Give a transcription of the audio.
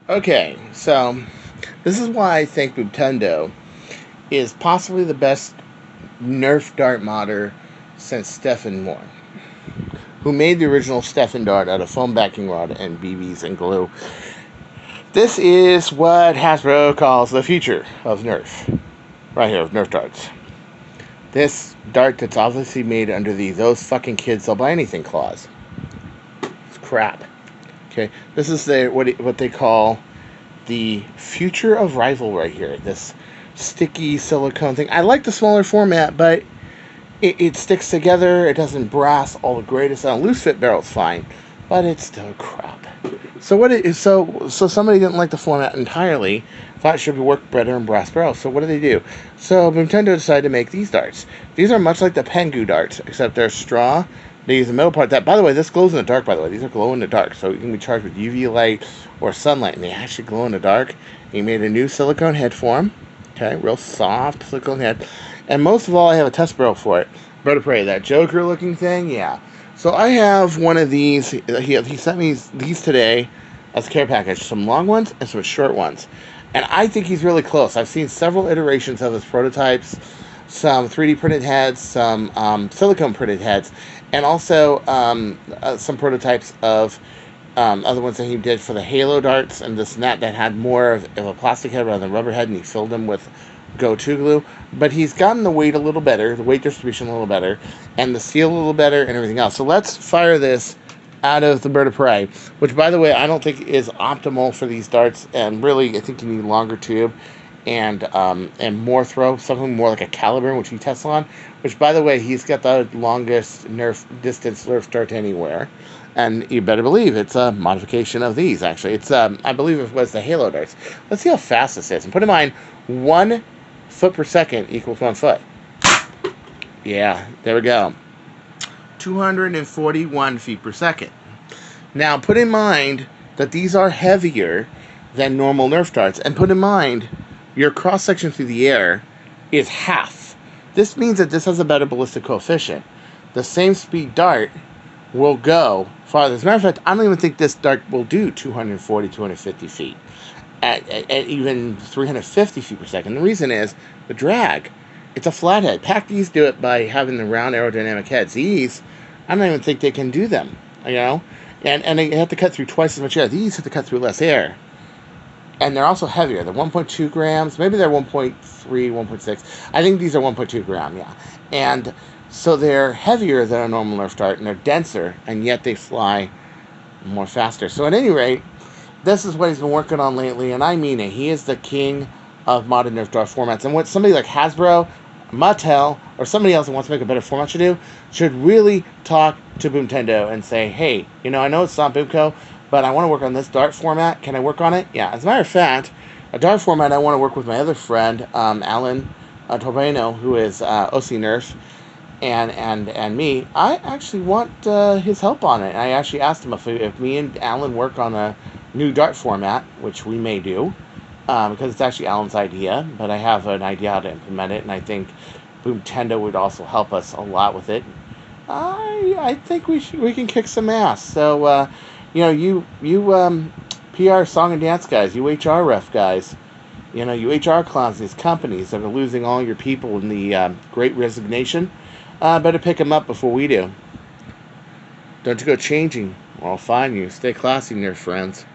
Okay, so this is why I think Boomtendo is possibly the best Nerf dart modder since Stefan Mohr, who made the original Stefan dart out of foam backing rod and BBs and glue. This is what Hasbro calls the future of Nerf. Right here, of Nerf darts. This dart that's obviously made under those fucking kids they'll buy anything clause. It's crap. Okay, this is what they call the future of rival right here. This sticky silicone thing. I like the smaller format, but it sticks together. It doesn't brass all the greatest. On a loose fit barrel's fine, but it's still crap. So what it is? So somebody didn't like the format entirely. Thought it should work better in brass barrels. So what do? So Boomtendo decided to make these darts. These are much like the Pengu darts, except they're straw. They use the middle part. That, by the way, this glows in the dark. By the way, these are glow in the dark, so you can be charged with UV light or sunlight, and they actually glow in the dark. He made a new silicone head for them. Okay, real soft silicone head. And most of all, I have a test barrel for it. Bird of Prey, that Joker-looking thing, yeah. So I have one of these. He sent me these today as a care package. Some long ones and some short ones. And I think he's really close. I've seen several iterations of his prototypes. Some 3D printed heads, some silicone printed heads, and also some prototypes of other ones that he did for the Halo darts and this and that had more of a plastic head rather than rubber head, and he filled them with Go-To glue. But he's gotten the weight a little better, the weight distribution a little better, and the seal a little better, and everything else. So let's fire this out of the Bird of Prey, which, by the way, I don't think is optimal for these darts, and really, I think you need longer tube and more throw, something more like a Caliburn, which he tests on, which, by the way, he's got the longest distance Nerf dart anywhere, and you better believe it's a modification of these, actually. It's, I believe it was the Halo darts. Let's see how fast this is, and put in mind, 1 foot per second equals 1 foot. Yeah, there we go. 241 feet per second. Now, put in mind that these are heavier than normal Nerf darts, and put in mind your cross-section through the air is half. This means that this has a better ballistic coefficient. The same speed dart will go farther. As a matter of fact, I don't even think this dart will do 240, 250 feet. At even 350 feet per second. The reason is the drag. It's a flathead. Packies do it by having the round aerodynamic heads. These, I don't even think they can do them, you know? And they have to cut through twice as much air. These have to cut through less air. And they're also heavier. They're 1.2 grams. Maybe they're 1.3, 1.6. I think these are 1.2 gram, yeah. And so they're heavier than a normal Nerf dart, and they're denser, and yet they fly more faster. So at any rate, this is what he's been working on lately, and I mean it. He is the king of modern Nerf dart formats. And what somebody like Hasbro, Mattel, or somebody else that wants to make a better format should really talk to Boomtendo and say, hey, you know, I know it's not Boomco, but I want to work on this dart format. Can I work on it? Yeah, as a matter of fact, a dart format I want to work with my other friend, Alan Torbano, who is OC Nerf, and me. I actually want his help on it. I actually asked him if me and Alan work on a new dart format, which we may do, because it's actually Alan's idea, but I have an idea how to implement it, and I think Boomtendo would also help us a lot with it. I think we can kick some ass. So, you know, you PR song and dance guys, you HR ref guys, you know, you HR clowns, these companies that are losing all your people in the Great Resignation, better pick them up before we do. Don't you go changing, or I'll find you. Stay classy, dear friends.